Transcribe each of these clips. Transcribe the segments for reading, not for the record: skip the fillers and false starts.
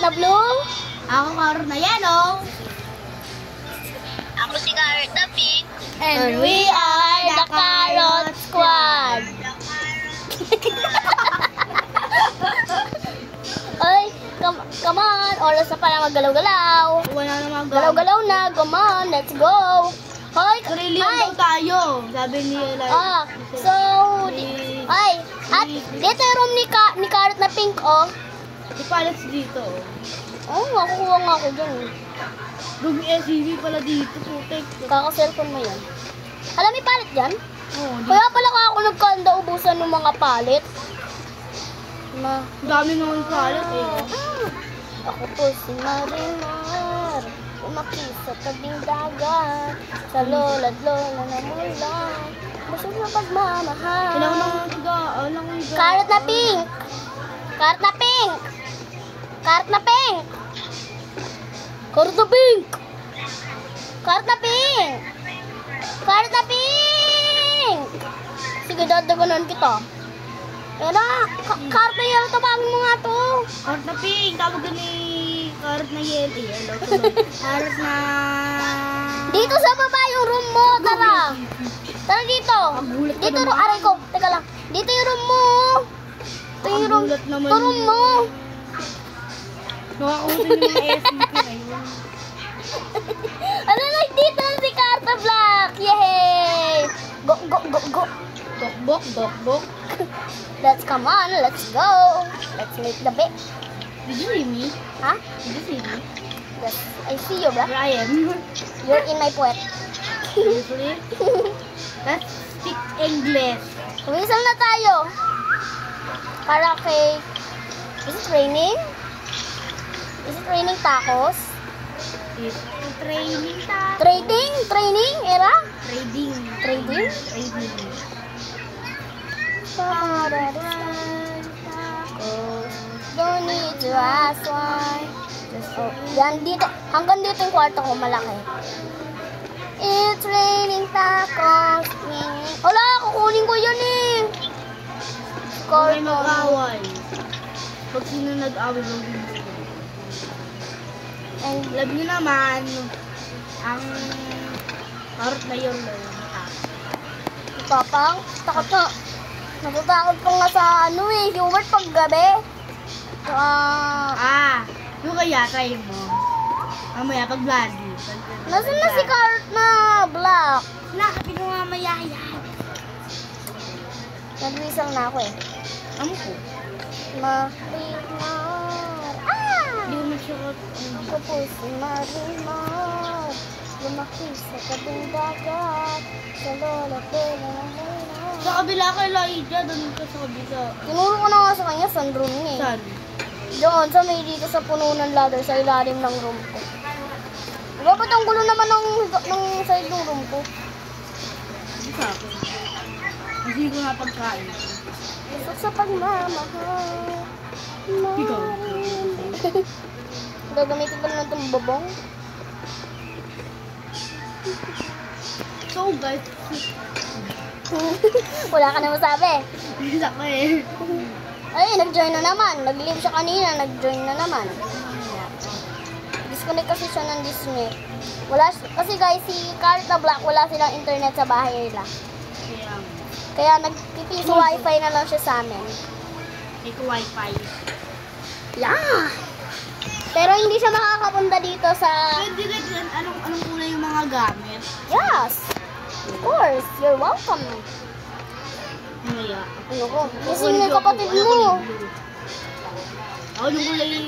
na blue. Ako carrot na yellow. Ako si Carrot na pink. And we are the Carrot Squad. Ay, come on. Oras na pala maggalaw-galaw. Wala na mga Galaw-galaw na. Come on, let's go. Hoy, Trillion daw tayo. Sabi ni Eli. so, ay, at dito yung room ni Carrot na pink, oh. Ipalats dito. Oh, makukuha nga ako dyan. Room SUV pala dito. Putek. Kaka-cellphone mo yan. Alam, may palit dyan? Oh, Kaya pala ako nagkanda ubusan ng mga palit. dami naman palit eh. Ako po si Marimar, umaki sa tabing dagat, sa lola't lola na mula, busog na pagmamahal. Kailangan ng higa. Carrot na pink! Carrot na pink! Carrot na pink! Carrot na pink! Carrot na pink! Carrot na pink! Sige, dadaganan kita. Era, carrot na yellow, tabangin mo nga to. Carrot na pink. Tawag ni carrot na yellow. Carrot na... Dito sa baba yung room mo, tara. Tara dito. Dito room, aray ko. Teka lang. Dito yung room mo. Ito yung room. Ang gulat naman Ito room mo. Nakakutin yung SUV ngayon. Ano lang dito si Carta Black. Yay! Go, go, go, go. Dokbok. Let's come on, let's go. Let's make the bed. Did you see me? Ha? Did you see me? Yes, I see you, bro. Here I am. You're in my puwet. Seriously? Let's speak English. Umisal na tayo. Para kay... Is it raining? Is it raining tacos? It's training tayo. Trading? Training? Era? Trading. Trading? Don't need to ask why. Yan, dito. Hanggang dito yung kwarto ko, malaki. It's raining tacos. Wala, kukunin ko yun eh. Huwag mag-away. Pag sino nag-away, huwag din sila. And Love nyo naman ang carrot na yun. papang, takot na. Natatakot pa nga sa ano eh, Hubert pag gabi. Yung kaya try mo. Mamaya pag bloody. Nasaan na si Carrot na black? Nakapin mo mamaya yan. Nagwisang na ako eh. Amo ko. Marimar. Hindi ko masyakot. Ako po si Marimar. Lumaki sa tabing dagat. Sa lola na mula. Sa kabila kay Laija, doon ka sa kabila. Tinuro ko na nga sa kanya, saan room niya eh. Saan? Doon, sa may dito sa puno ng ladder, sa ilalim ng room ko. Diba ba't ang gulo naman ng side ng room ko? Hindi sa akin. Hindi ko nga pagkain. Gusto sa pagmamahal. Ikaw. Gagamitin pa naman itong bobong. So guys, Wala ka na masabi. hindi sa ako eh. Ay, nag-join na naman. Nag-leave siya kanina, nag-join na naman. Disconnect kasi siya ng disconnect. Kasi guys, si Carrot na Black, wala silang internet sa bahay nila. Kaya nagpipiso wifi na lang siya sa amin. May wifi. Yeah! Pero hindi siya makakapunta dito sa... Pwede rin, anong kulay yung mga gamit? Yes! Of course! You're welcome! Mamaya. Ano ko? Kasi yung kapatid mo. Ako yung kulay yung...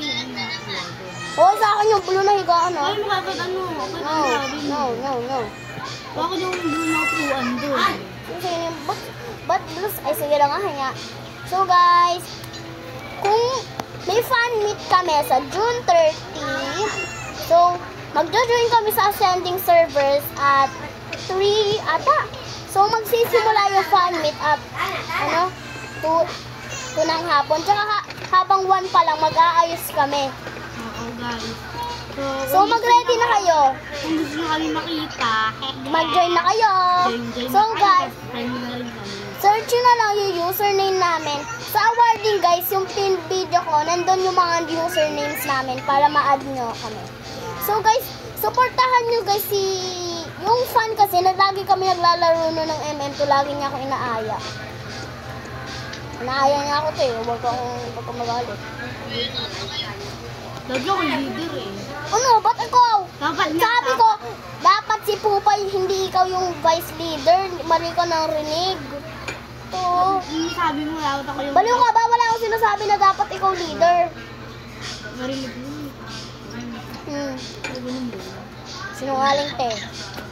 Hoy, sa akin yung blue na higaan, ha? Ay, makakad ano? No. Ako yung blue na upuan doon. Kasi but blues, ay sige lang nga. So guys, kung may fan meet kami sa June 30, so magjo-join kami sa ascending servers at 3 ata. So magsisimula yung fan meet at 2 ng hapon. Tsaka habang 1 pa lang mag-aayos kami. Oo guys. So mag-ready na kayo. Kung gusto nyo kami makita, Mag-join na kayo. join So na kayo, guys, friend nyo na rin kami. search nyo na lang yung username namin Sa awarding guys, yung pin video ko, nandun yung mga usernames namin para ma-add nyo kami. So guys, supportahan nyo guys yung fan kasi lagi kami naglalaro nun ng MM2, lagi niya ako inaaya. Inaaya niya ako huwag kang magalit. Lagi ako leader eh. Ano, ba't ikaw? Dapat nga. Sabi ko, dapat si Pupay, hindi ikaw yung vice leader. Mali ka ng rinig. To. Sabi mo, dapat ako yung... Baliw ka ba? Wala akong sinasabi na dapat ikaw leader. Marinig mo. Sinungaling te.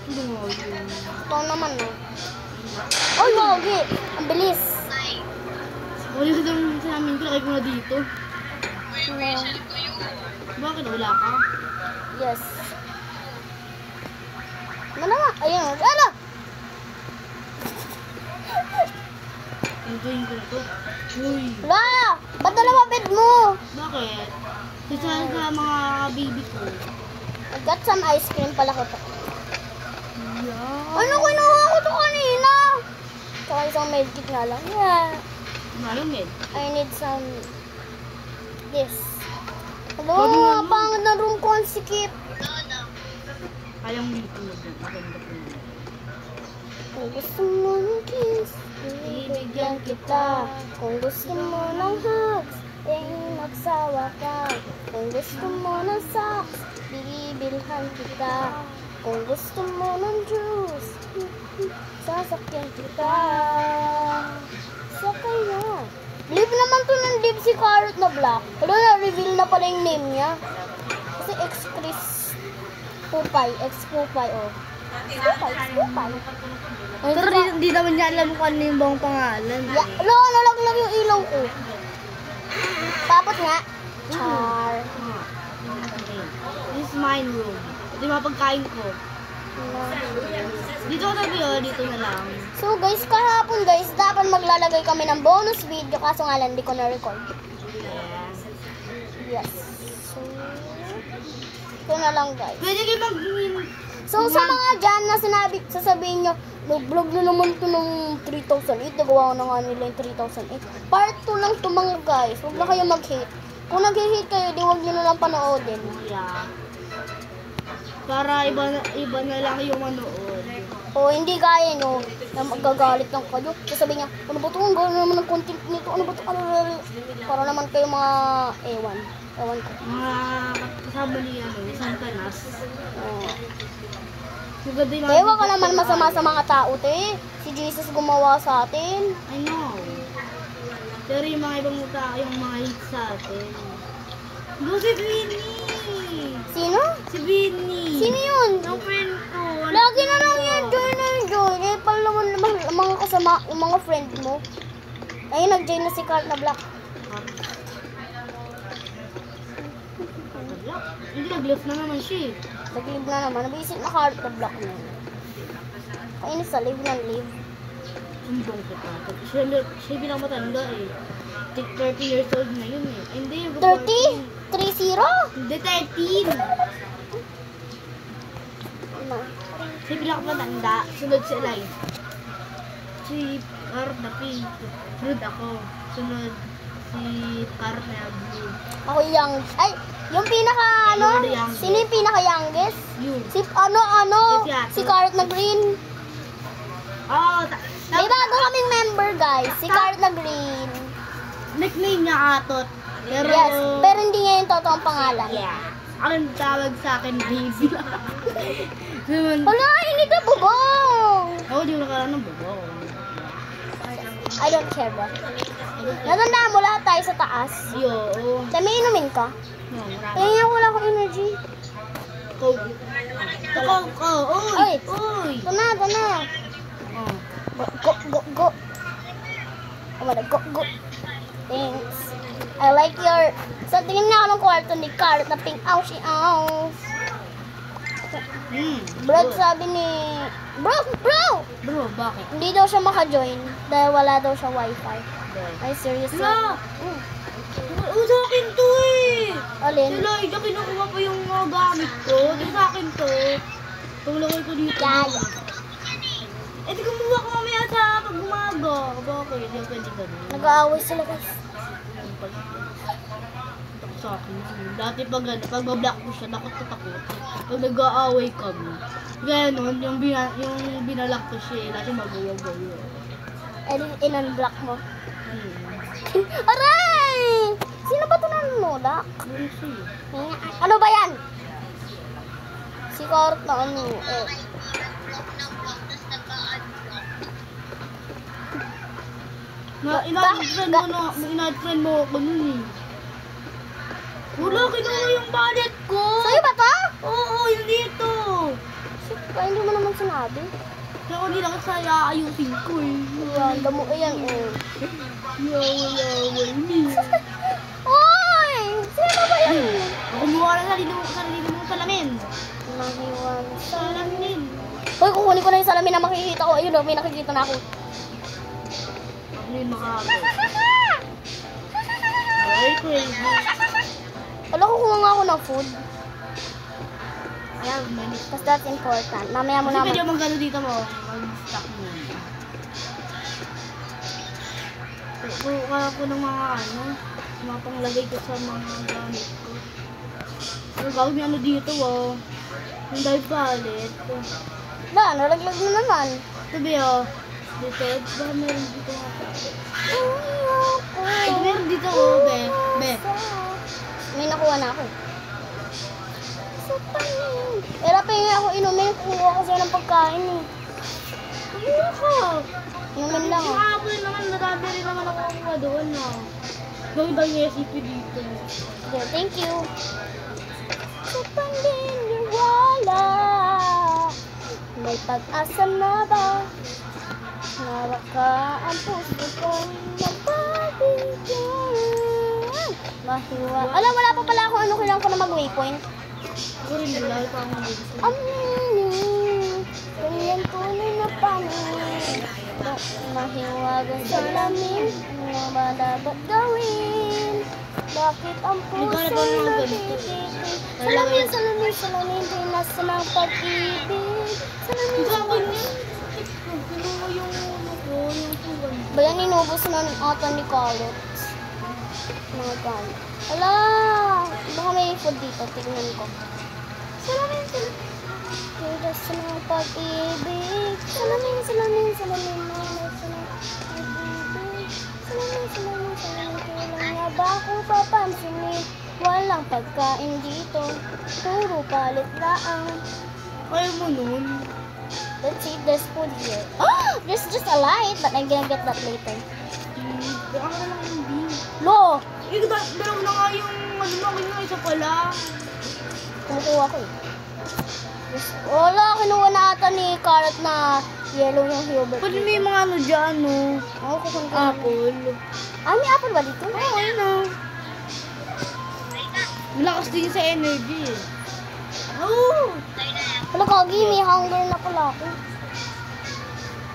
Hindi mo yun. Ito naman no. Oy, Mogi! Ang bilis. Wala ka daw sa namin, kilakay ko na dito. Bakit wala ka? Yes. Ano naman? Ayun. Ano? Enjoyin ko na to. Uy. Wala! Ba't dalawa bed mo? Bakit? Isa sa mga baby ko. I got some ice cream pala ko to. Yeah. Ano kinuha ko to kanina? Tsaka isang medkit nga lang. Yeah. Malungit. I need some this. Hello, pang na room ko ang sikip. Ayaw mo yung tulog na. Maganda po na. Kung gusto mo ng kiss, ibigyan kita. Kung gusto mo ng hugs, magsawa ka. Kung gusto mo ng socks, bibilhan kita. Kung gusto mo ng juice, sasakyan kita. Sakay na. Live naman to ng live si Carrot na Black. Hello, na-reveal na pala yung name niya. Kasi ex-Chris Pupay. Ex-Pupay, oh. Pupay. Pero di naman niya alam kung ano yung buong pangalan. Hello, nalaglag yung ilaw ko. Tapos nga. Char. This is mine room. Ito yung mga pagkain ko. Dito ka tabi dito na lang. So guys, kahapon guys, dapat maglalagay kami ng bonus video kaso nga lang, di ko na-record. Yes. So, ito na lang guys. Pwede kayo So sa mga dyan na sasabihin nyo, nag-vlog na naman ito ng 3008, nagawa ko na nga nila yung 3008. Part 2 lang ito mga guys, huwag na kayo mag-hate. Kung nag-hate kayo, di huwag nyo na lang panoodin. Yeah. Para iba na lang yung manood. O hindi kaya nyo, na magagalit lang kayo. Sasabihin niya, ano ba ito? Ang gano'n naman ng content nito. Ano ba ito? Para naman kayo mga ewan. Ewan ko. Mga kasama ni isang tanas. Maganda yung Ewan ka naman masama sa mga tao, te. Si Jesus gumawa sa atin. I know. Pero yung mga ibang tao, yung mga hate sa atin. Go si Vinny! Sino? Si Vinny! Sino yun? Yung friend ko. Lagi na lang yan, join na yung join. Eh, pala naman mga kasama, yung mga friend mo. Ayun, nag-join na si Carl na Black. Hindi, nag-left na naman siya eh. Nag-live na naman. Nabisit na Carl na Black na yun. Kainis sa live ng live. Sumbong kita. Siya bilang matanda eh. 30 years old na yun eh. Hindi, 30? 3-0? Hindi, 13! Ano? Siya bilang matanda. Sunod si Eli. Si Carrot na pink. Sunod ako. Sunod si Carrot na blue. Ako young. Ay, yung pinaka ano? You're the youngest. Sino yung pinaka youngest? You. Si ano? Si Ato. Si Carrot na green. Oh, May bago kaming member guys. Si Carrot na green. nickname niya Atot. Pero, Yes, pero hindi niya yung totoong pangalan. yeah. Ang tawag sa akin, baby. Naman, Wala, hindi ka bubong. ako di ko nakaroon ng bubong. I don't care ba? Natandaan mo lahat tayo sa taas. Yo, Tayo may inumin ka. no, marami. Kaya nga wala akong energy. Uy! Oy. Uy! Ito na. Oh. Go. Oh my God, go. Thanks. I like your... So, tingin na ako ng kwarto ni Carrot na pink. Ouchie, ouch. Bro, sabi ni... Bro! Bro, bakit? Hindi daw siya maka-join dahil wala daw siya wifi. Ay, serious Wala! lang. Sa akin to eh! Alin? Sila, ito kinukuha pa yung mga gamit ko. Di sa akin to. Tulungan ko dito. Yaya. Eh, di kumuha ko mamaya sa pag umaga. Bakit? Hindi ako pwede ganun. Nag-aaway sila guys. Takot sa akin. Dati pag bablock ko siya, takot. Pag nag-aaway kami. Ganon, yung binalak ko siya, lagi magawa-gawa. In-unblock mo. Aray! Sino ba ito nanunulak? Ano ba yan? Si Karot na ano eh. Ina-friend mo ako nun eh. Wala, kinuha yung wallet ko. Sa'yo ba ito? Oo, yung dito. Ba, hindi mo naman sinabi. Kaya ko nila kasi ayusin ko eh. Yan, damo yan eh. Yaway niya. Oy! Sino ba yan? Kumuha na sarili mong salamin. Mahiwan Salamin. Hoy, kukunin ko na yung salamin na makikita ko. Ayun, may nakikita na ako. Ako na yung makahabol. Ay, crazy. Wala, kukuha nga ako ng food. Ayan, manis. Because that's important. Mamaya mo Kasi naman. medyo magano dito mo. Mag-stock mo. Kuha ako ng mga mga panglagay ko sa mga gamit ko. Pero gawin yung ano dito yung dive palette. Wala, nalaglag na naman. Sabi dito, baka meron dito nga pa. Meron dito be. May nakuha na ako. Pero pingi ako inumin, kukuha ko siya ng pagkain eh. Kumuha ka. Inumin lang Yung oh. apple naman, marami rin naman ako kukuha doon Gawin daw yung recipe dito. Okay, thank you. Sa paniniwala, may pag-asa na ba? Nawak ka ang puso kong nagpabigyan. Mahiwa. Alam, wala pa pala kung ano kailangan ko na mag-waypoint. Ako rin, wala pa akong dito. Aminin, ganyan tunay na panin. Mahiwagang salamin, ano ba dapat gawin? Bakit ang puso nagtititig? Salamin, dinasa ng pag-ibig. Salamin. Kinuha yung tuwan. Bayan, inubos na ng ata ni Carlot. Mga gamit. Ala! Baka may food dito. Tignan ko. Salamin. Dinasa ng pag-ibig. Salamin. Kailan nga ba akong papansinin? Walang pagkain dito. Puro palit laang. Kaya mo nun? Let's see if there's food here. Oh! There's just a light, but I'm gonna get that later. Baka ka lang hindi. Lo! Dalaw na nga yung yung isa pala. Kumukuha ko eh. Wala, kinuha na ata ni Carrot na yellow yung Hubert. Pwede may mga dyan, Oo, kukunin ko. Apple. Ah, may apple ba dito? Oo, ayun Malakas din sa energy Oo! Wala, kagi, may hunger na pala ako.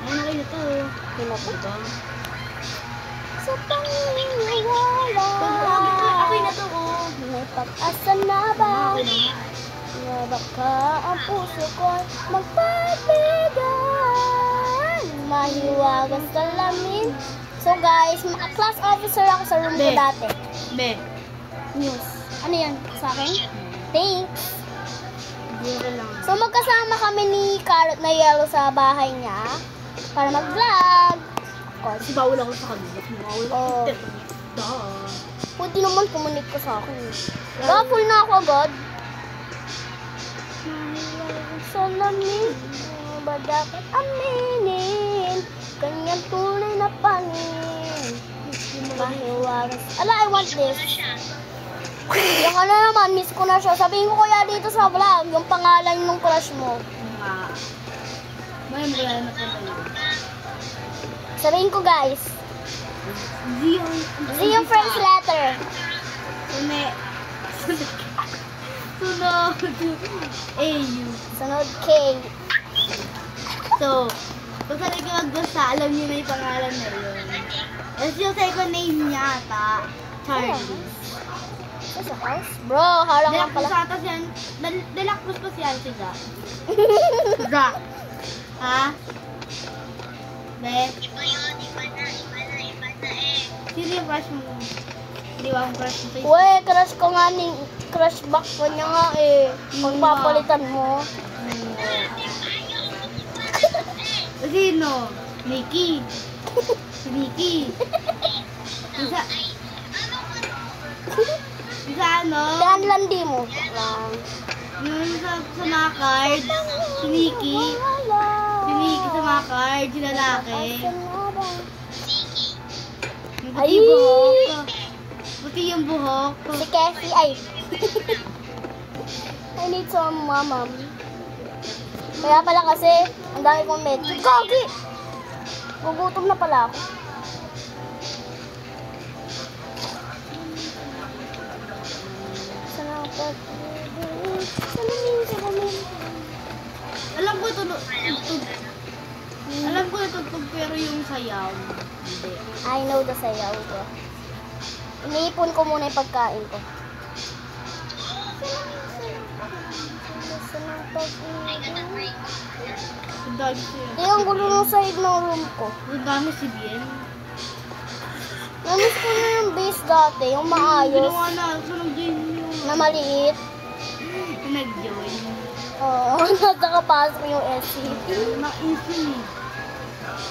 Ayun na kayo ito. Yun na po. Diba? Sa paniniwala. Akin na to, May pag-asa na ba? Akin na. Na baka ang puso ko'y magpabigan. Mahiwagang salamin. So guys, class officer ako sa room ko Be. dati. Be. News. Ano yan? Sa akin? Thanks. Hindi ko lang. So magkasama kami ni Carrot na Yellow sa bahay niya para mag-vlog. Of course. Kasi bawal ako sa kanila. Bawal Oo. ako. Pwede naman kumunit ka sa akin. Full na ako agad. Salamin, ano ba dapat aminin? Kanyang tunay na panin. Mahiwagas. Ala, I want this. Yan ka na naman, miss ko na siya. Sabihin ko kaya dito sa vlog, yung pangalan ng crush mo. May wala na pala yun. Sabihin ko guys, Zion friends letter. Sunod. AU. Sunod K. So, pag ka nagbasa, alam niyo na yung pangalan na yun. Tapos yung second name niya ata, Charlie. Sa house? Bro, harang lang Delacruz pala. ata siya. Delacruz pa siya si Jack. Jack. Ha? Be? Sino yung crush mo? Hindi ba ang crush mo? Uy, crush ko nga ni... Crush back ko niya nga eh. Pagpapalitan mo. Sino? Nikki. Si Nikki. Isa ano? Dan landi mo. Lang. Yung sa mga card. Si Nikki. Si Nikki sa mga card. Si lalaki. Pati yung buhok. Pati yung buhok. Si Cassie ay. I need some mamam. Kaya pala kasi, ang dami kong medyo. Gagi! Gugutom na pala ako. Alam ko ito, alam ko ito, pero yung sayaw. Hindi. I know the sayaw ko. Iniipon ko muna yung pagkain ko. Ang dami siya. Ang gulo ng side ng room ko. Ang dami si Bien. Namiss ko na yung base dati, yung maayos, Ginawa na, sunod din yun. na maliit. Nag-join. Oo, nakakapasok yung SCP. Na-insin eh.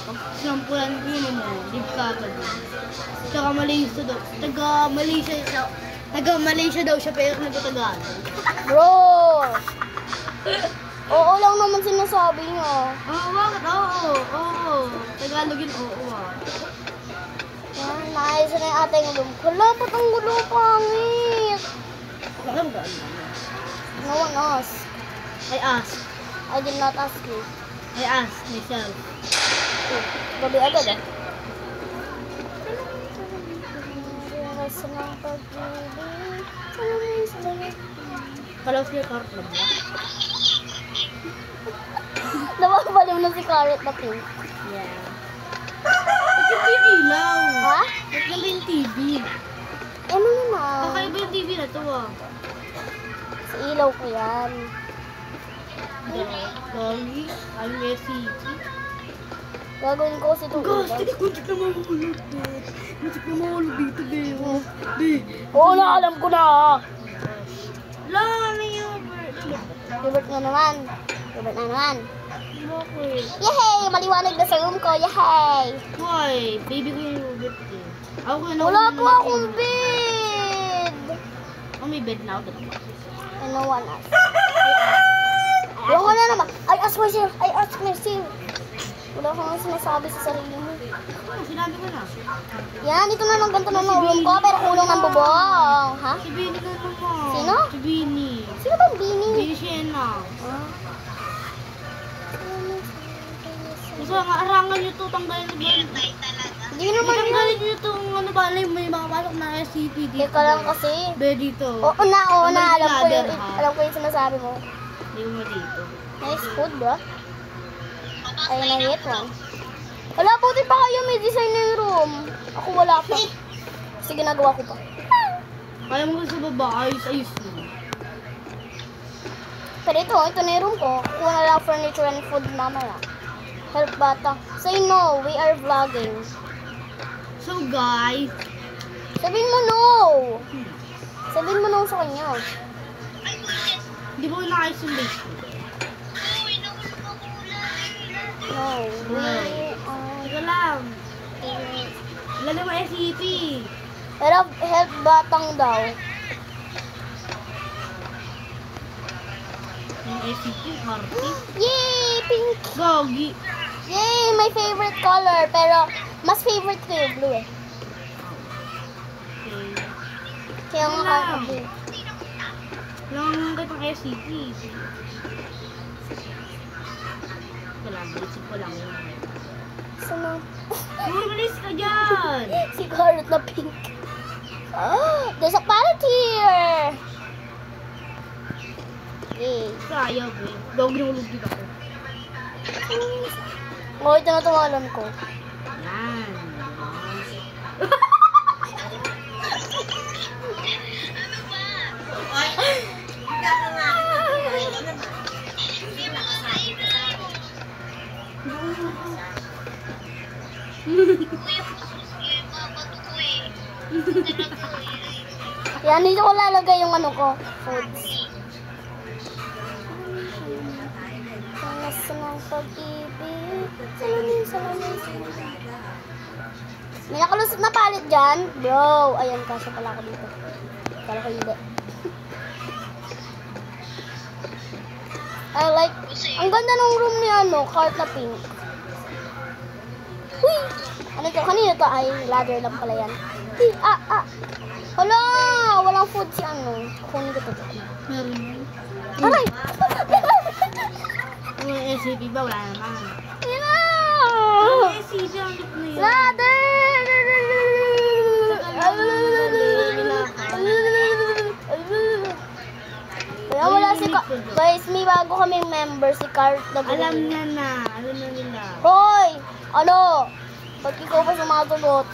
Pag sinampulan ko yun mo, live ka agad. Tsaka Malaysia daw. Taga-Malaysia daw siya pero nagtatagaan. Bro! Oo lang naman sinasabi niya. Oo, bakit? Oo. Tagalog yun, oo ah. Yan, naayos na yung ating room. Wala, ba't ang gulo pangit? Alam ba? No one asked. I asked. I did not ask you. I asked myself. Gabi agad ah. Kalaw siya carrot na ba? Napapaliw na si Carrot na pink. Yeah. Ba't yung yung ilaw? Ha? Ba't ganda yung TV? Ano naman? Kakaiba yung TV na to ah. Sa ilaw ko yan. Doggy? Ang SCP? Gagawin ko kasi itong ilaw. Kuntik na mahulog. Kuntik na mahulog dito, be. Oo na, alam ko na. Lami yung Hubert na naman. Hubert na naman. Bakit? Yehey! Maliwanag na sa room ko. Yehey! Why? Baby ko yung Robert eh. Ako ko Wala po akong bed! Oh, may bed na ako. And no one asked. Ayoko na naman. I ask myself. Wala kang sinasabi sa sarili mo. Sinabi ko na. Yan, ito na lang ganito na ng room ko, pero kulong ng bubong. Ha? Si Bini ka naman. Sino? Si Bini. Sino ba ang Bini? Bini Siena. Gusto nga, arangan nyo to, tanggalin nyo ba? Hindi naman yun. Tanggalin nyo to, ano ba, may makapasok na SCP dito. Teka lang kasi. Be, dito. Oo na. Tanggalin Alam ko ladder, yung, ha? alam ko yung sinasabi mo. Hindi mo dito. Nice food, bro. Ay, na-hit one. Wala, buti pa kayo may design na yung room. Ako wala pa. Kasi ginagawa ko pa. Kaya mo sa baba, ayos mo. Pero ito na yung room ko. Kuha na lang furniture and food mamaya. Help bata. Say no, we are vlogging. So guys, Sabihin mo no. Sabihin mo no sa kanya. di ba na-isolate? No, we are... Teka lang. Lagay mo SCP. Pero help batang daw. Yung SCP, party. Yay! Pink! Gogi. Yay! My favorite color. Pero mas favorite ko yung blue eh. Okay. Kaya nga ka blue. Lang gatong SCP. Wala, isip ko lang yun. Sana... Malis ka dyan! si Carrot na pink. There's a parrot here! Yay! Sayang eh. Gogi na ulog dito ako. Oh, ito na tumalan ko. Yan. Kaya dito ko lalagay yung ano ko, foods. Tanas ng pag-ibig. Salamin, salamin, salamin. May nakalusot na palit dyan. Bro, ayan, kasya pala ako dito. Kala ko hindi. I like, ang ganda ng room ni ano, cart na pink. Uy! Ano to? Kanina to? Ay, ladder lang pala yan. Uy, Hala! Walang food si ano. Kukunin ko to. Meron yun. Aray! Yung SCP ba? Wala naman. Yan na! Yung SCP, ang look na yun. Ladder! Kaya wala si guys, may bago kaming member si Cart na Alam na na. Alam na nila. Hoy! Ano? Ba't ikaw pa sumasagot?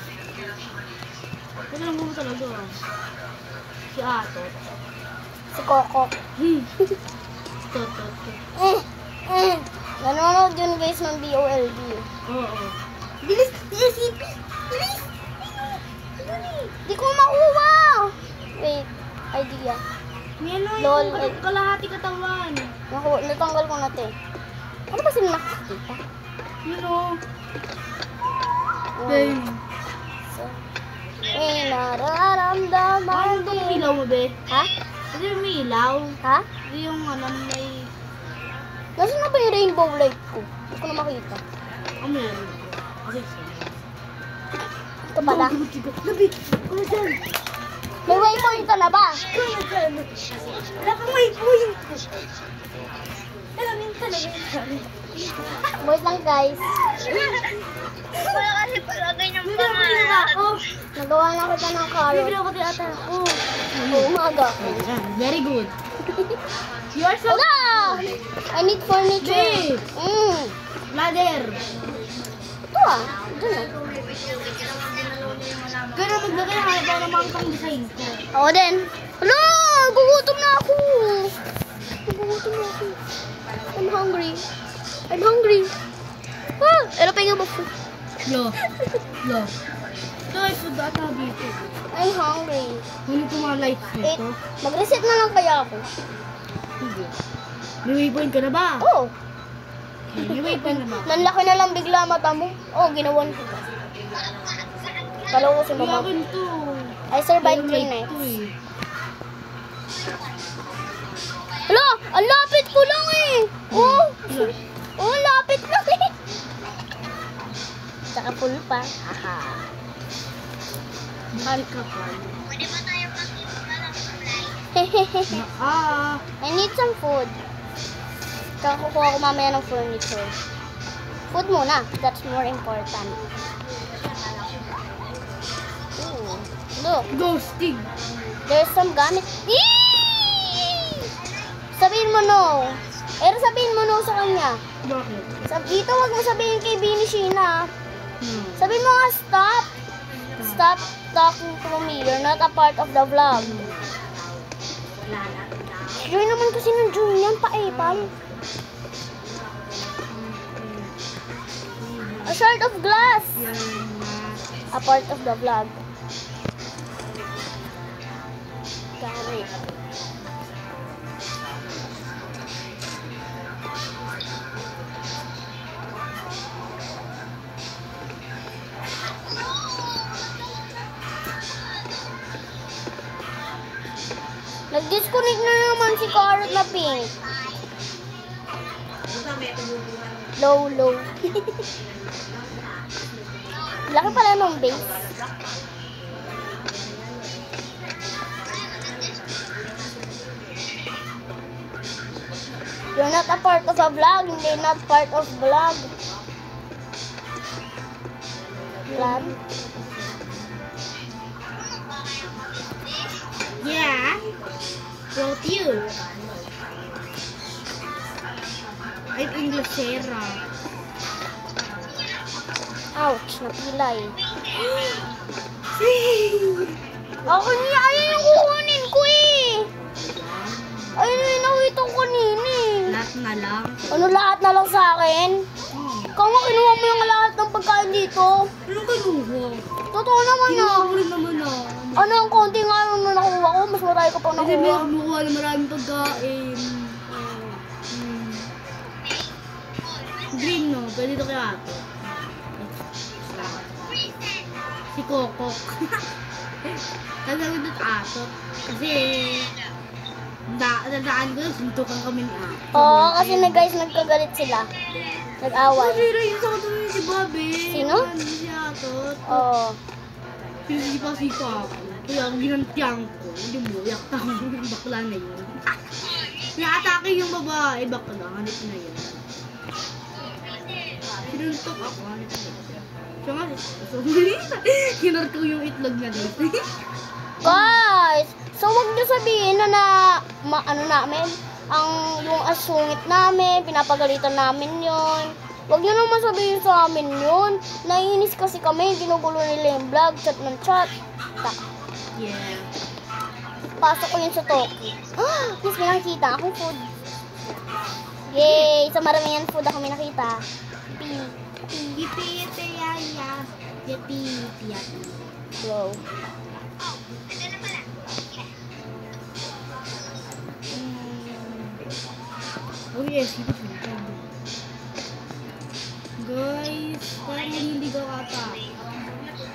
Wala lang mo talaga. Si Ato. Si Coco. Toto. Nanonood yun guys ng BOLD. Oo. Bilis! SCP! Bilis! Di ko makuha! Wait, idea. Meron Lol. yung kalahati katawan. Natanggal ko na to eh. Ano ba sila nakakita? Yun o. Ben. May nararamdaman Ano itong din. ilaw mo, be? Ha? Ito yung may ilaw. Ha? Ito yung ano, may... Nasaan na ba yung rainbow light ko? Hindi ko na makita. Meron. Kasi Ito pala. Labi! Ano dyan? May waypoint ka na ba? Wala kang waypoint! Alamin talaga yun. Wait lang guys. Wala kasi palagay ng Bibili ako din ako. Nagawa na kita ng carrot. Bibili ako din ata ako. Oo, umaga. Very good. You are so... Wala! I need furniture. Babe! Ladder! Ito ah. Doon ah. Kaya maglagay na kaya para naman pang design ko. Ako din. Hala! Gugutom na ako. Gugutom na ako. I'm hungry. I'm hungry. Ah! Aeroplane mo po. Lo. Ito ay food ata dito. I'm hungry. Kunin ko mga lights dito. Mag-reset na lang kaya ako. Sige. May waypoint ka na ba? Oh! May waypoint na ba? Nanlaki na lang bigla mata mo. Oh, ginawan ko. Kala ko si May mama. akin to. I survived 3 May light nights. to eh. Hala! Ang lapit ko lang eh! Oh! Oh, ang lapit lang eh! Tsaka full pa. Haha. Mahal ka pa. Pwede ba tayo mag-iba lang supply? Hehehe. I need some food. Tsaka kukuha ko mamaya ng furniture. Food muna. That's more important. Ooh. Look. Ghosting. There's some gamit. Eee! Sabihin mo no. Pero sabihin mo no sa kanya. Bakit? Dito wag mo sabihin kay Bini Sheena. Sabihin mo nga stop. Stop talking to me. You're not a part of the vlog. Join naman kasi ng Julian pa-epal. A shard of glass. A part of the vlog. Got it. Nag-disconnect na naman si Carrot na pink. Low. Laki pala nung base. You're not a part of a vlog. Hindi not part of vlog. Vlog? Yeah. Brought you. I'm Inglesera. Ouch, napilay. Ako niya, ayun yung kukunin ko eh. Ayun yung nakita ko kanina eh. Lahat na lang. Ano lahat na lang sa akin? Ikaw nga kinuha mo yung lahat ng pagkain dito. Ano kayo? Totoo naman Kinuha ah. ko rin naman ah. Ano ang konti nga nung nakuha ko? Mas marami ko pang Kasi may nakuha. kumukuha na maraming pagkain. Green no, pwede ito kaya ito. Si Kokok. Tawag doon ato. Kasi nadaan ko, suntukan kami ni Ato. Oo, kasi na guys, nagkagalit sila. Nag-away. Kasi rin sa katuloy si Bobby. Sino? Si Ato. Oo. Pinasipa ako. Kaya ang ginantiyan ko, hindi mo, yakta ko yung bakla na yun. Naatake yung babae, bakla, hanip na yun. Sinuntok ako, hanip na yun. Siya nga, kinar ko yung itlog na doon. Guys, so wag niyo sabihin na ano namin, yung asungit namin, pinapagalitan namin yon. Wag niyo naman sabihin sa amin yun. Naiinis kasi kami, ginugulo nila yung vlog, chat ng chat. Yeah. Pasok ko yun sa Toki. Yes, may nakikita akong food. Yay! Sa maramihan food ako may nakita. Yipi-yipi-yaya. Yipi-yipi-yaya. Wow. Oh yes, ito po. Guys, parang nililigaw ata.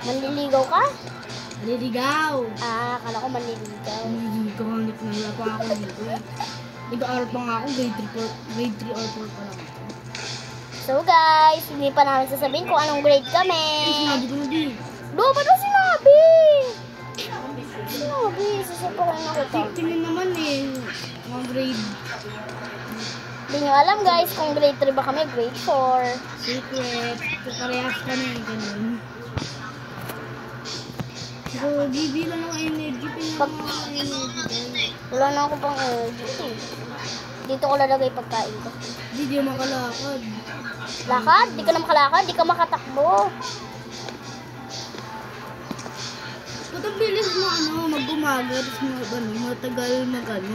Manliligaw ka? Nililigaw! Akala ko manliligaw. Nililigaw, hanip na wala pa ako dito eh. Nag-aaral pa nga ako, grade 3 or 4 pa lang ako. So guys, hindi pa namin sasabihin kung anong grade kami. Sinabi ko na din. Doon ba daw sinabi? Sinabi, sasapakin ako to. Tingnan naman eh, mga grade Hindi nyo alam guys kung grade 3 ba kami, grade 4. secret, parehas ka na eh, ganun. So, bibilang ng energy, pinang mga energy. Wala na ako pang energy. Dito ko lalagay pagkain ko. Hindi, di makalakad. Lakad? Di ka na makalakad? Di ka makatakbo. Ba't ang bilis mo mag-umaga, tapos matagal mag-gabi.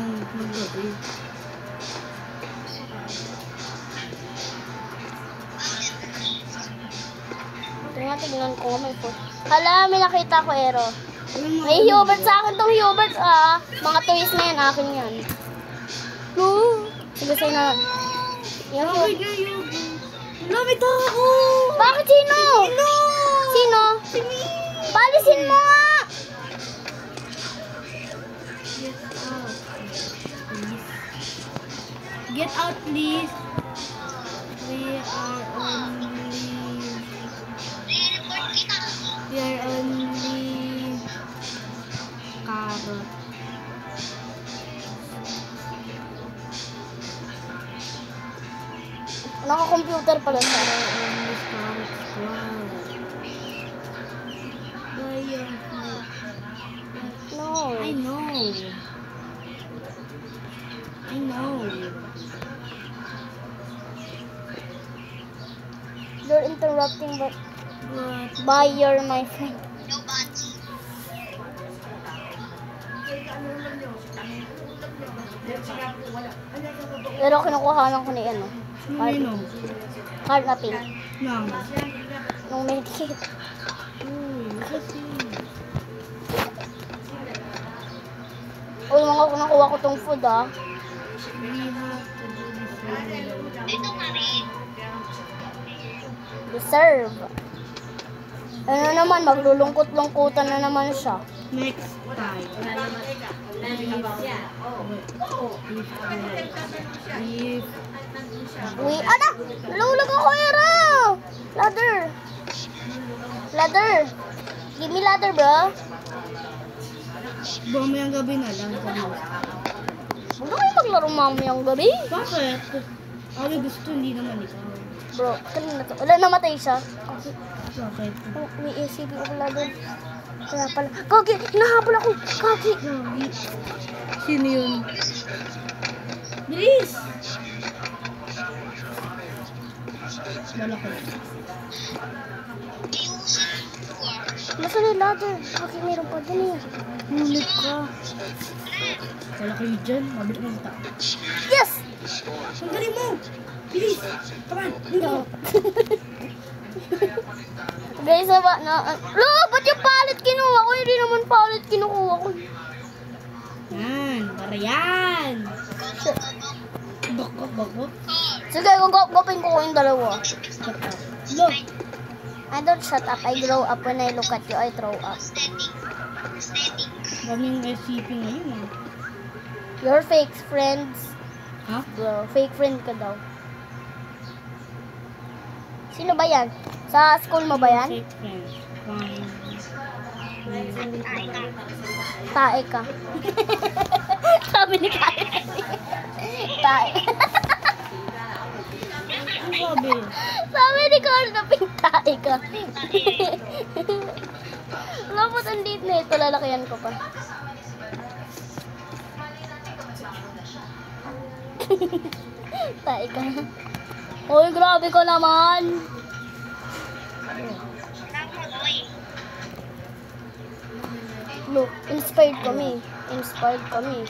Tingnan ko may food. Hala, may nakita ko, Ero. Ayun, mga May Hubert sa akin tong Hubert, Mga toys na yan, akin yan. Sige, sa'yo na. Yan, Bakit na yun? Lamit ako! Bakit sino? Sino? Palisin mo nga! Get out, please. We are only carrot. Naka-computer pala siya. Only carrot. No. I know. You're interrupting But buyer, my friend. No buns. Pero kinukuhanan ko na yan, Sino? Card na pink. Nang. Nung medkit. Kasi. Uy, mga nakuha ko tong food, We have to do this. Ito nga rin. Deserve. Ano naman, maglulungkot-lungkutan na naman siya. Next time. If Uy, ano? Nalulog ako, Era! Ladder! Ladder! Give me ladder, bro. mamayang gabi na lang. Huwag na kayo maglaro mamayang gabi. Bakit? Ako gusto, hindi naman ikaw. Bro, kanina to. Wala, namatay siya. Bakit? Oh, may ACB ako ladder. Kaya pala. Kagi! Hinahabol ako! Kagi! Sino yun? Bilis! Malaki. Nasaan yung ladder? Kagi, mayroon pa dun eh. Ngunit ka. Wala kayo dyan. Mabit mo sa Yes! Sandali mo! Bilis! Come on! Dito! Guys, lo, ba't yung pallet kinuha ko? Hindi naman pallet kinukuha ko. Yan, para yan. Bakok. Sige, gagawin ko yung dalawa. Look. I don't shut up. I grow up. When I look at you, I throw up. Aesthetic. Daming SCP ngayon ah. You're fake friends. Ha? Bro, fake friend ka daw. Sino ba yan? Sa school mo ba yan? Fake friends. Fine. Tae ka. Sabi ni Kaya. Tae. Ano sabi? Sabi ni Kaya na tae ka. Lapot ang liit na ito. Lalakihan ko pa. Tae ka. Uy, grabe ko naman. Look, inspired kami. Inspired kami.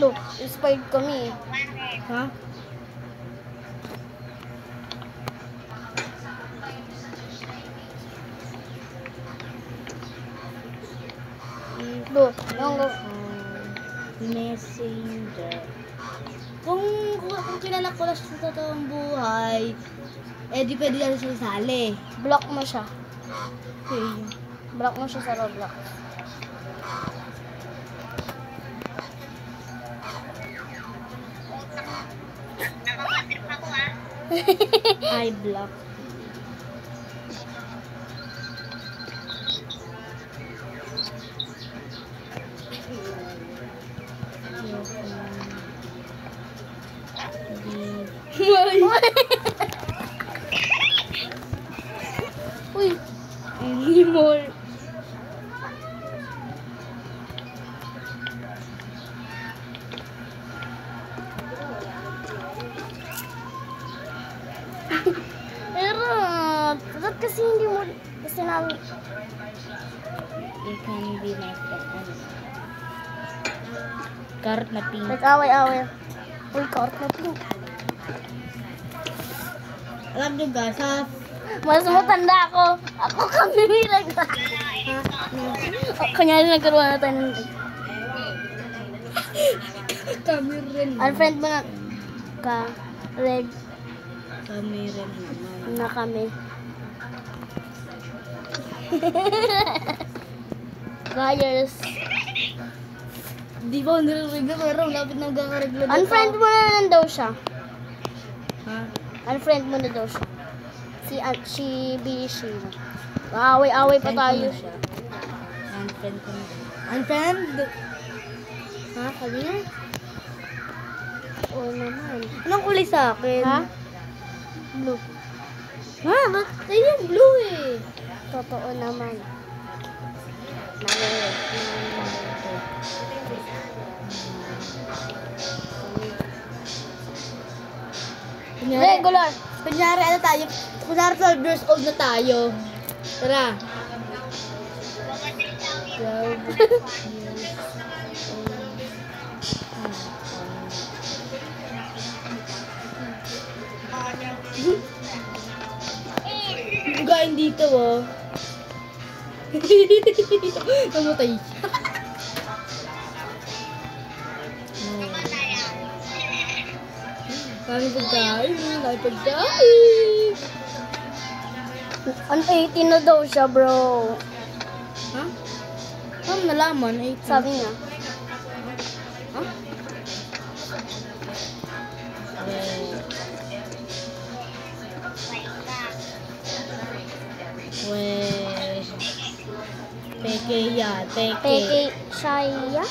Look, inspired kami. Ha? Look, yung Messenger. Kung kilala ko na sa totoong buhay, eh di pwede na siya sali. block mo siya. Okay. Block mo siya sa Roblox. Nakakatrip ako ah. I block. Uy, Anymore. pero, ba't kasi hindi mo, kasi namin, You can be my friend. Carrot na pink. nag-away-away. Uy, cart na pink. Alam nyo ba, sa... Mas matanda ako. Ako kami lang. Kanyari nagkaroon na tayo ng... Kami rin. Unfriend mo na ka, Reg, Kami rin naman. na kami. Guys, Di ba narinig pero lapit na nagkakareglo. unfriend mo na lang daw siya. Ha? Unfriend mo na daw siya. Si Bishi. Away-away pa tayo. Unfriend ko na. Unfriend? Ha? Sabi niya? Oo naman. Anong kulay sa akin? Ha? Blue. Ha? Ba't yung blue eh? Totoo naman. Regular. Kunyari ano tayo? Kunyari 12 years old na tayo. Tara. 12 Bugain dito oh. Namatay siya. Kami pagkain. Kami pagkain. Ang 18 na daw siya, bro. Ha? Saan nalaman? 18. Sabi niya. Ha? Weh. Peke yan. Peke. Peke Shaya.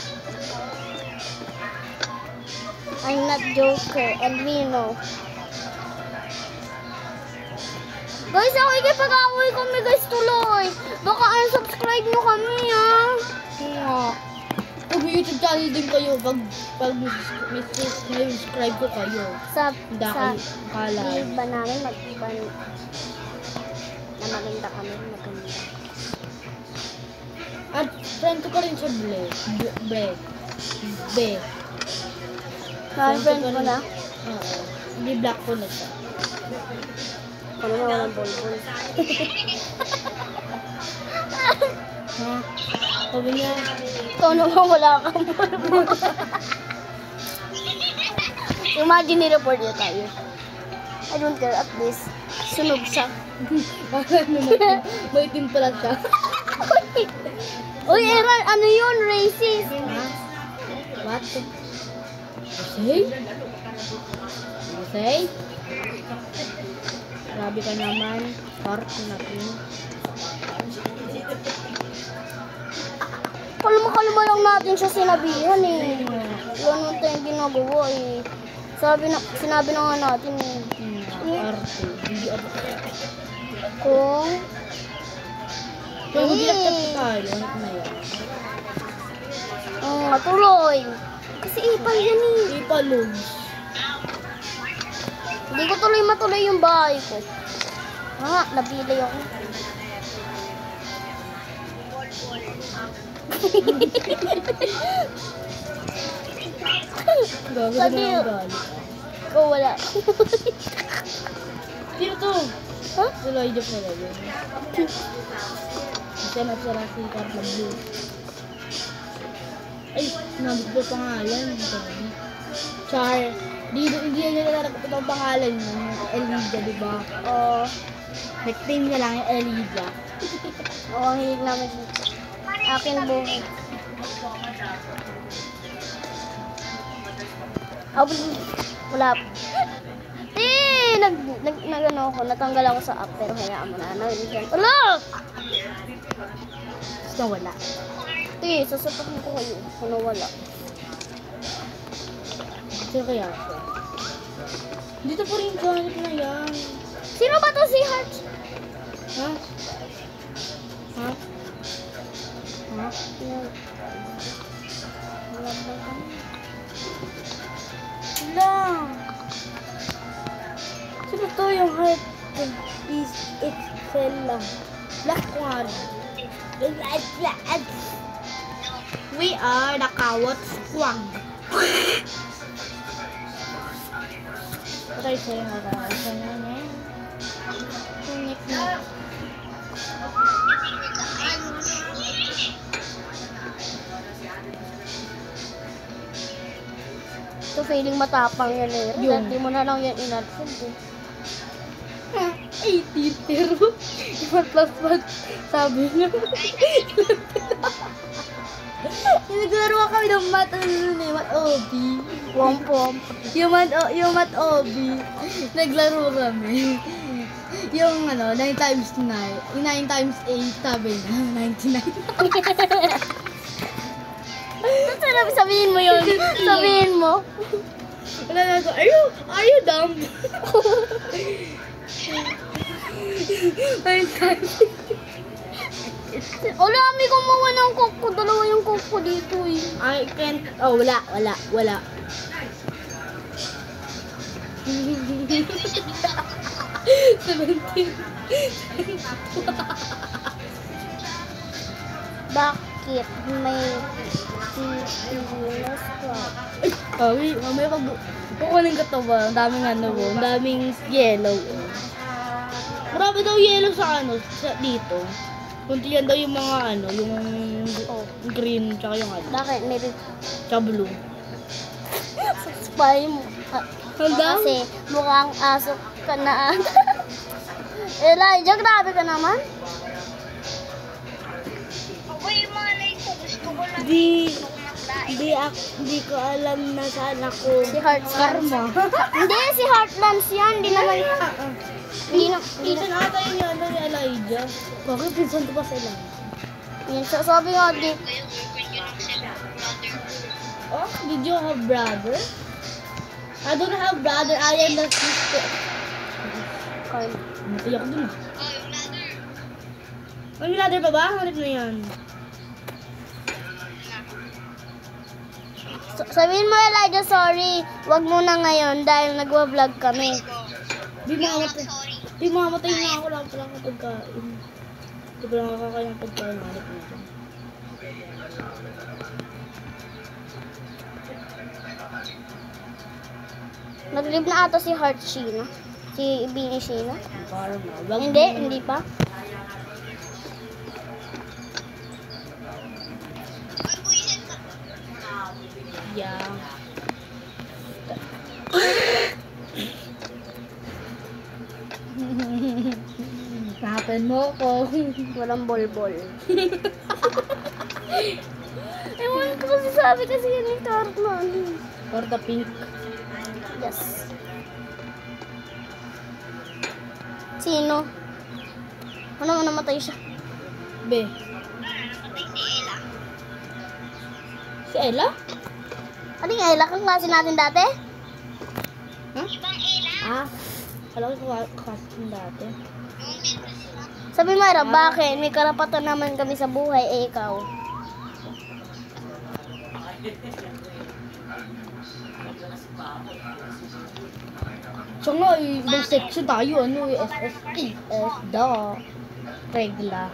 I'm not Joker, and we know. Guys, ako ikipag-away kami, guys, tuloy. Baka unsubscribe nyo kami, ha? Nga. Mag-YouTube channel din kayo pag may subscribe ko kayo. Sa Kala. di ba namin mag-ban na maganda kami, maganda. At friend ko pa rin siya Be. Friend ko na. Oo. Hindi black ko na siya. Ano na walang bulbul? Ha? Sabi niya, Ikaw naman wala kang bulbul. Imagine ni-report niya tayo. I don't care, at least sunog siya. may team pala siya. Uy, Eran, ano yun? Racist. Ha? What? Say? Say? Grabe ka naman. Heart natin. Kalma lang natin siya sinabihan eh. Yan yung tayong ginagawa eh. Sinabi na nga natin eh. Arte. Hindi arte. Kung... Kung mag-laptop tayo, ano na yan? Tuloy. Kasi ipal yan eh. Ipalog. Hindi ko matuloy yung bahay ko. Nabili ako. Gago Sabi na yun. ang galit. Ikaw wala. Sino to? Ha? Sila idip nila yun. Masaya na si Carla Blue. Ay, nabot ba pangalan? Char. Hindi niya nalalagpot ang pangalan niya. Elijah, diba? Nickname niya lang yung Elijah. Oo, ang hilig namin dito. Akin buhay. Wala. Nag-ano ako, natanggal ako sa app, pero hayaan mo na. Wala! Basta wala. Sasapakin ko kayo kung nawala. Sino kaya siya? Dito pa rin ganit na yan. Sino ba to si Heart? Ha? Ha? Ha? Wala ba kami? Wala. Sino to yung heart? Is Excel lang. Black one. We are the Kawat Squad. Patay sa'yo nga ba? Kunik na. So, feeling matapang yan eh. Yun. Hindi mo na lang yan in-absent eh. 18 pero plus one sabi niya. Naglaro kami ng mat OB. Pom-pom. Yung mat OB. Naglaro kami. Yung 9 times 9. Yung 9 times 8 sabi niya. 99. Sabihin mo yun. Sabihin mo. Wala na ako. Are you dumb? 9 times. Wala kami gumawa ng coke ko. Dalawa yung coke ko dito eh. I can't. Oh, wala. 17. Bakit may TTS club? Mamaya kukunin ko to ba? Ang daming ang daming yellow. Marami daw yellow sa dito. Kunti yan daw yung mga yung green tsaka yung Bakit? Maybe tsaka blue. spy mo. Hanggang? Kasi mukhang aso ka na. Elijah, grabe ka naman. Ako yung mga like ko, gusto ko lang Di ko alam na saan ako. Si Heartlands. Hindi, si Heartlands yan. Hindi naman. Pinsan ata yun ni Elijah. Bakit pinsan ko pa sa Elijah? Yun, sabi nga di. kayo when you don't send brother. Oh, did you have brother? I don't have brother. I am the sister. Okay. Matay ako dun ah. Oh, yung ladder. May ladder pa ba? Hanip na yan. Sabihin mo, Elijah, sorry. Wag muna ngayon dahil nagwa-vlog kami. Di mamatay. Sorry. Di mamatay na ako lang pala ng pagkain. Di ba lang kakakayang pagkain? Hanip na yan. Nag-live na ata si Heart Sheena. Si Si Vinicius. Parang wag Hindi pa. Yeah. Tapan mo ko. Walang bol-bol. Ewan ko kasi sabi kasi yan ni Cartman. Or the pink. Yes. Sino? Ano namatay siya? Be. Si Ella? Ano yung Ella? Kang klase natin dati? Huh? Ibang Ella. Ah. Alam ko kasi dati. Sabi Myra, bakit? May karapatan naman kami sa buhay, eh ikaw. So nga, ibang section tayo, ano, SSPS, da. Regla.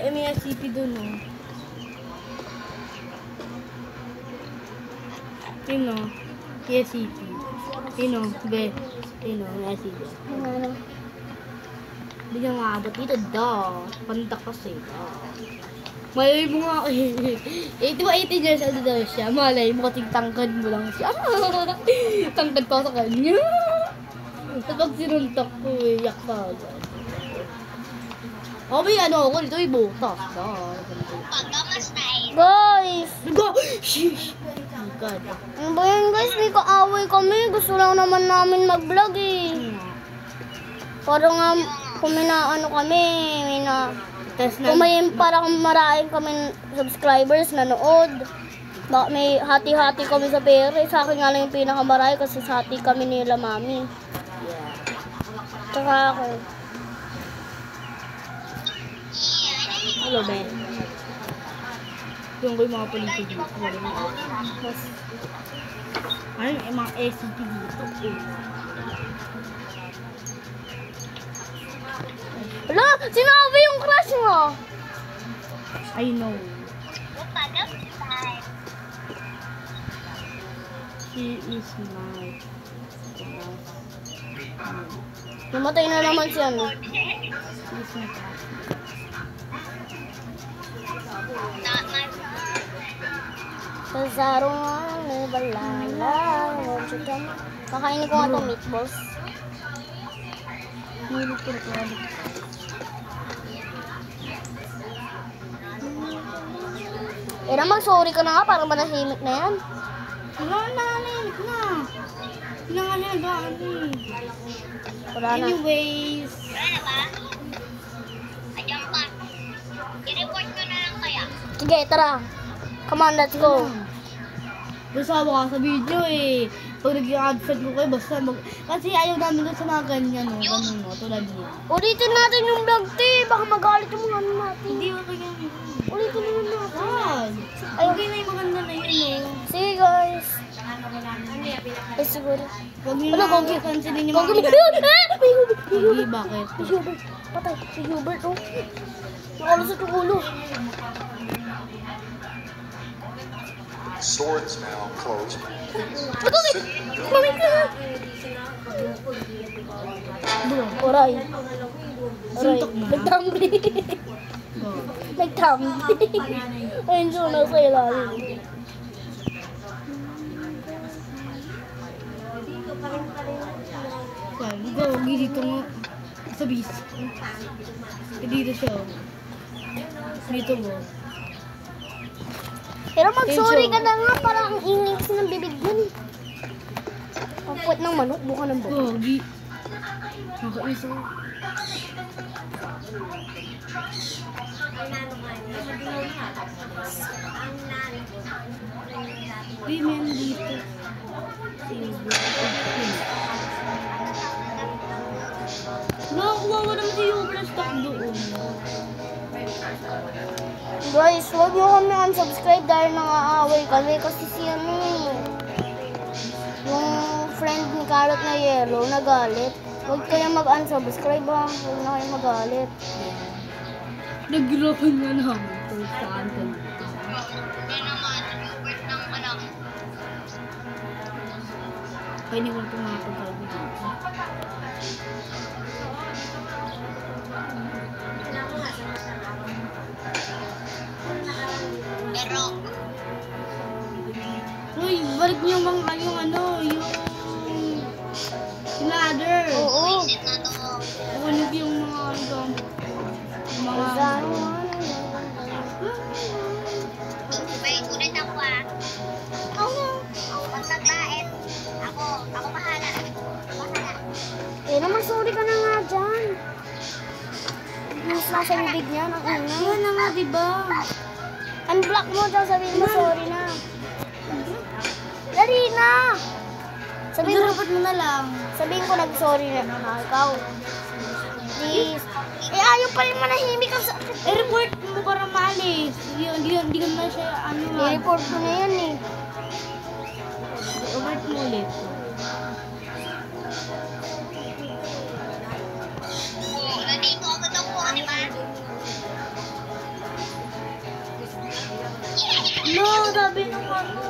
May SCP dun, oh. Yun, oh. SCP. Yun, oh. Be. Yun, oh. May SCP. Ano? Hindi niya nga abot dito, da. Pandak kasi, da. Malay mo nga, di ba 18 years old daw siya? Malay mo, kasing tangkad mo lang siya. Tangkad pa sa kanya. Tapos sinuntak ko, yak ka agad. Oh, may ano ako, dito may butas. Pagkamasay. Guys! Go! Sheesh! Oh my God. Ano ba yan guys? May kaaway kami. Gusto lang naman namin mag-vlog eh. Parang nga, kung may na ano kami, may na... Test na. Kung may parang maraming kami subscribers nanood, may hati-hati kami sa pera. Sa akin nga lang yung pinakamarami kasi sa hati kami nila mami. Yeah. Tsaka ako. Hello, Ben. Yung ko yung mga polito dito. Ano yung mga SCP dito? Wala! Sinabi yung crush mo! I know. Pagkamasay. She is my crush. Namatay na naman siya no. She is my crush. Not my Sa sarungan, may balala. Won't you come? Kakainin ko nga itong meatballs. Nilip ko na. Era, mag-sorry ka na nga para manahimik na yan. Wala na, nilip na. Pinangalagaan eh. Wala na. Anyways. Wala na ba? Ayan pa. I-report ko na lang kaya. Sige, tara. Come on, let's go. Basawa ka sa video eh. Pag nag-i-adset ko kayo, basta mag... Kasi ayaw namin doon sa mga ganyan, no? Ganun, no? Tulad niya. Ulitin natin yung vlog, te. Baka magalit yung mga ano natin. Hindi ko kaya... Ulitin naman natin. Wag! Ay, Okay na yung maganda na yun, no? sige, guys. Ay, siguro. Huwag niyo Ano, na Gogi? kansinin yung Gogi, mga... may Hubert! Gogi, bakit? Si Hubert. Patay. Si Hubert, oh. Nakalusot yung ulo. Swords now closed. Gogi! Mami ka! Oray. Oray. Suntok na. Nagtumbling. Go. Nagtumbling. Ayun siya, nasa ilalim. Gogi, dito nga. Sa bis. Dito siya, oh. Dito mo. Pero mag-sorry ka na nga, parang ang ingay kasi ng bibig nun. Ang puwet ng manok, buka ng buka. Gogi. Nakaiso. Women dito. Nakakuha mo naman si Hubert stock doon. Guys, huwag niyo kami unsubscribe dahil nangaaway kami kasi si ano yung friend ni Carrot na Yellow nagalit. Huwag kayong mag-unsubscribe ha. Huwag na kayong magalit. Nagrahan nga namin kung saan ka dito. Kainin ko lang itong mga pagkain dito. Pero, Uy, balik niyo yung mga yung ano, yung ladder. Oo. visit na to. Kukunin ko yung mga ano, yung mga May ulit ako ah. Pag naglait, ako bahala. Eh, naman sorry ka na nga dyan. Mas nasa bibig niya, ang una. Yan na nga, diba? Unblock mo dyan, sabihin mo sorry na. Dali na! Sabihin ko, Dapat mo na lang. sabihin ko nag-sorry na ikaw. Please. Eh, ayaw pa rin manahimik ang sakit. I-report mo para maalis. Hindi ka na siya, ano nga. I-report ko na yan eh. I-report mo ulit. Oo, nandito agad ako, di ba? No, sabi nung ano.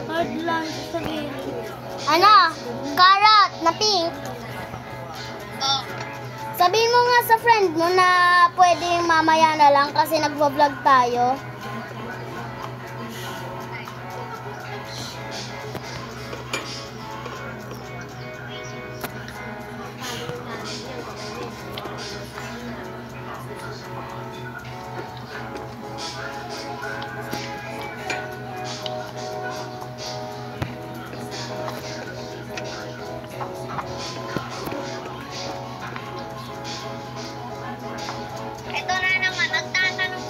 Hard lunch sa gilid. Ano? Carrot na pink. Oo. Sabihin mo nga sa friend mo na pwedeng mamaya na lang kasi nagwa-vlog tayo. Ito na naman, nagtatanong.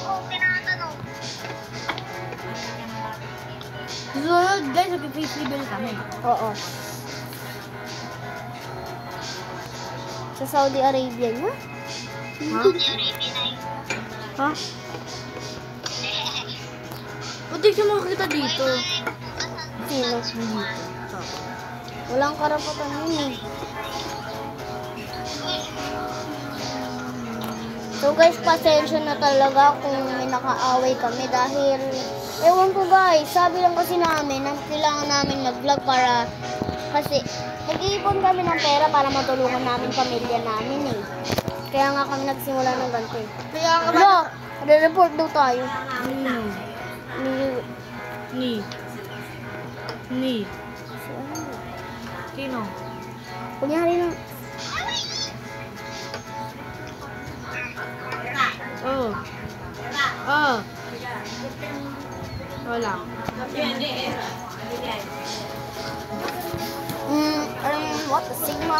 Oo, tinatanong. Susunod guys, mag-face reveal kami. Oo. Sa Saudi Arabia na? Saudi Arabia na yun. Ha? Pati siya makakita dito. Sino? Walang karapatan yun eh. So guys, pasensya na talaga kung may nakaaway kami dahil ewan ko guys, sabi lang kasi namin na kailangan namin mag-vlog para kasi nag-iipon kami ng pera para matulungan namin pamilya namin eh. Kaya nga kami nagsimula ng ganito eh. Kaya ka ba? Ano? Re-report daw tayo. Ni. Sino? Kunyari na. Oh. Oh. Wala. What the Sigma?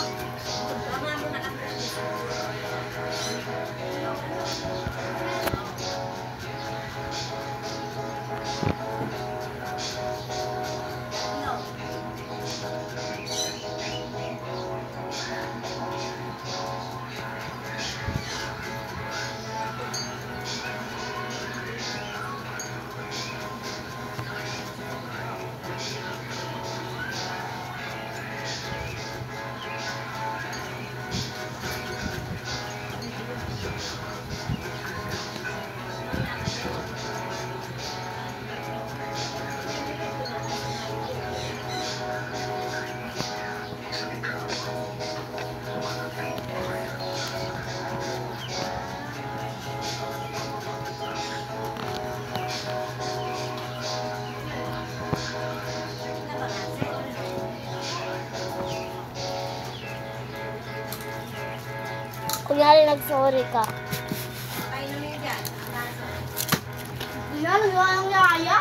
Kunyari nag-sorry ka. Yan, yung yaya.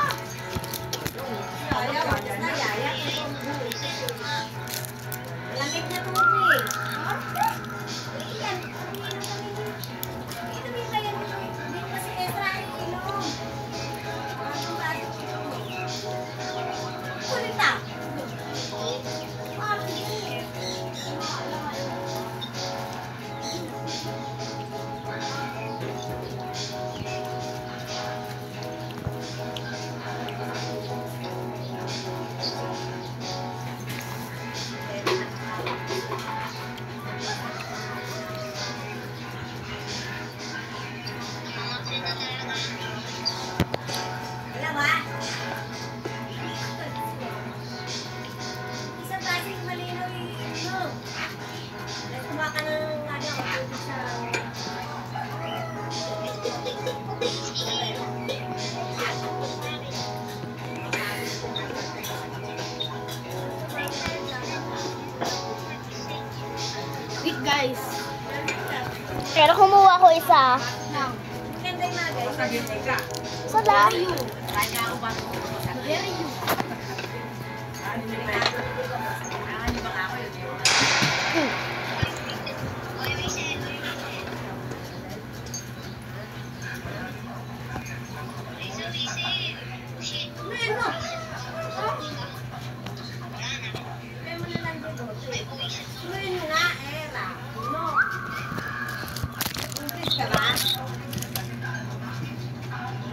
guys. Pero kumuha ko isa. Sada.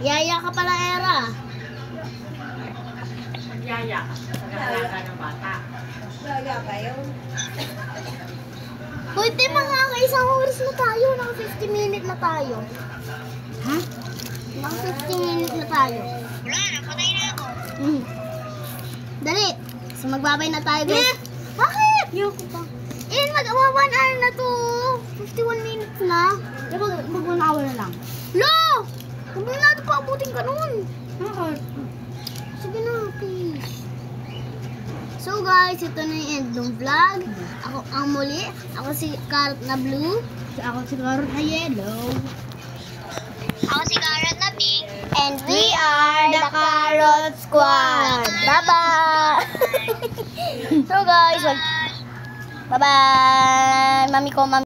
Yaya ka pala, Era. Yaya ka. Nag-alaga ng bata. Hoy, te, mga isang oras na tayo. Naka 50 minutes na tayo. Ha? Naka 50 minutes na tayo. Wala na, patay na ako. Dali. So, magbabay na tayo, guys. Bakit? Yoko pa. Mag-1 hour na to. 51 minutes na. Mag-1 hour na lang. Lo! Huwag na natin paabutin ka nun. Bakit? Sige na, please. So guys, ito na yung end ng vlog. Ako ang muli. Ako si Carrot na Blue. Ako si Carrot na Yellow. Ako si Carrot na pink. And we are the Carrot Squad. Bye-bye! So guys, bye-bye! Mami ko, mami.